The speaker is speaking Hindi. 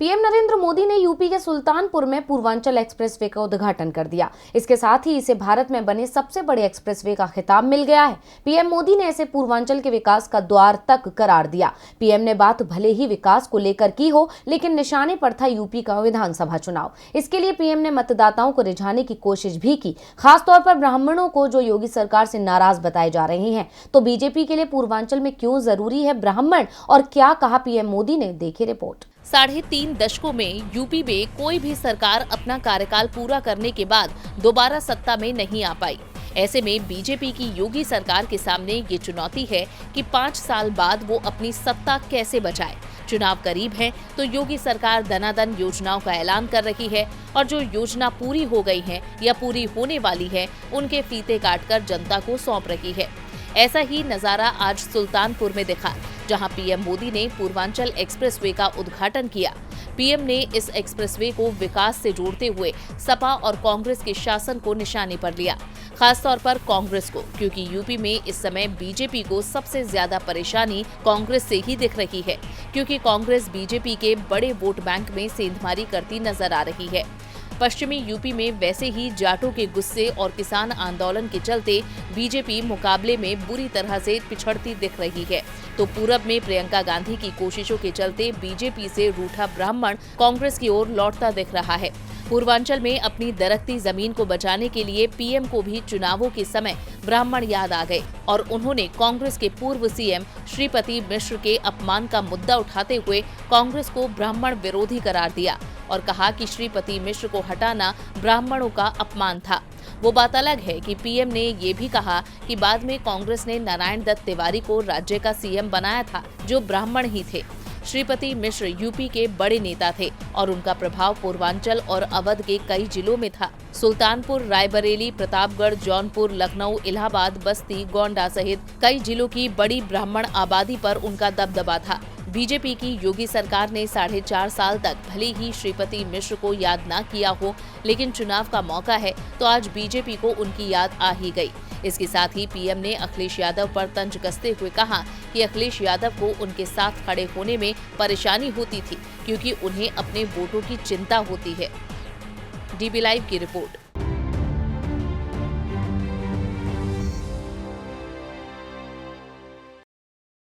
पीएम नरेंद्र मोदी ने यूपी के सुल्तानपुर में पूर्वांचल एक्सप्रेसवे का उद्घाटन कर दिया। इसके साथ ही इसे भारत में बने सबसे बड़े एक्सप्रेसवे का खिताब मिल गया है। पीएम मोदी ने इसे पूर्वांचल के विकास का द्वार तक करार दिया। पीएम ने बात भले ही विकास को लेकर की हो, लेकिन निशाने पर था यूपी का विधानसभा चुनाव। इसके लिए पीएम ने मतदाताओं को रिझाने की कोशिश भी की, खासतौर पर ब्राह्मणों को जो योगी सरकार से नाराज बताए जा रहे हैं। तो बीजेपी के लिए पूर्वांचल में क्यों जरूरी है ब्राह्मण और क्या कहा पीएम मोदी ने, देखिए रिपोर्ट। 3.5 दशकों में यूपी में कोई भी सरकार अपना कार्यकाल पूरा करने के बाद दोबारा सत्ता में नहीं आ पाई। ऐसे में बीजेपी की योगी सरकार के सामने ये चुनौती है कि 5 साल बाद वो अपनी सत्ता कैसे बचाए। चुनाव करीब है तो योगी सरकार दनादन योजनाओं का ऐलान कर रही है और जो योजना पूरी हो गई है या पूरी होने वाली है उनके फीते काटकर जनता को सौंप रही है। ऐसा ही नजारा आज सुल्तानपुर में दिखा, जहां पीएम मोदी ने पूर्वांचल एक्सप्रेसवे का उद्घाटन किया। पीएम ने इस एक्सप्रेसवे को विकास से जोड़ते हुए सपा और कांग्रेस के शासन को निशाने पर लिया, खासतौर पर कांग्रेस को, क्योंकि यूपी में इस समय बीजेपी को सबसे ज्यादा परेशानी कांग्रेस से ही दिख रही है, क्योंकि कांग्रेस बीजेपी के बड़े वोट बैंक में सेंधमारी करती नजर आ रही है। पश्चिमी यूपी में वैसे ही जाटों के गुस्से और किसान आंदोलन के चलते बीजेपी मुकाबले में बुरी तरह से पिछड़ती दिख रही है, तो पूरब में प्रियंका गांधी की कोशिशों के चलते बीजेपी से रूठा ब्राह्मण कांग्रेस की ओर लौटता दिख रहा है। पूर्वांचल में अपनी दरकती जमीन को बचाने के लिए पीएम को भी चुनावों के समय ब्राह्मण याद आ गए और उन्होंने कांग्रेस के पूर्व सीएम श्रीपति मिश्र के अपमान का मुद्दा उठाते हुए कांग्रेस को ब्राह्मण विरोधी करार दिया और कहा कि श्रीपति मिश्र को हटाना ब्राह्मणों का अपमान था। वो बात अलग है कि पीएम ने ये भी कहा कि बाद में कांग्रेस ने नारायण दत्त तिवारी को राज्य का सीएम बनाया था, जो ब्राह्मण ही थे। श्रीपति मिश्र यूपी के बड़े नेता थे और उनका प्रभाव पूर्वांचल और अवध के कई जिलों में था। सुल्तानपुर, रायबरेली, प्रतापगढ़, जौनपुर, लखनऊ, इलाहाबाद, बस्ती, गोंडा सहित कई जिलों की बड़ी ब्राह्मण आबादी पर उनका दबदबा था। बीजेपी की योगी सरकार ने 4.5 साल तक भले ही श्रीपति मिश्र को याद न किया हो, लेकिन चुनाव का मौका है तो आज बीजेपी को उनकी याद आ ही गई। इसके साथ ही पीएम ने अखिलेश यादव पर तंज कसते हुए कहा कि अखिलेश यादव को उनके साथ खड़े होने में परेशानी होती थी, क्योंकि उन्हें अपने वोटों की चिंता होती है। डीबी लाइव की रिपोर्ट।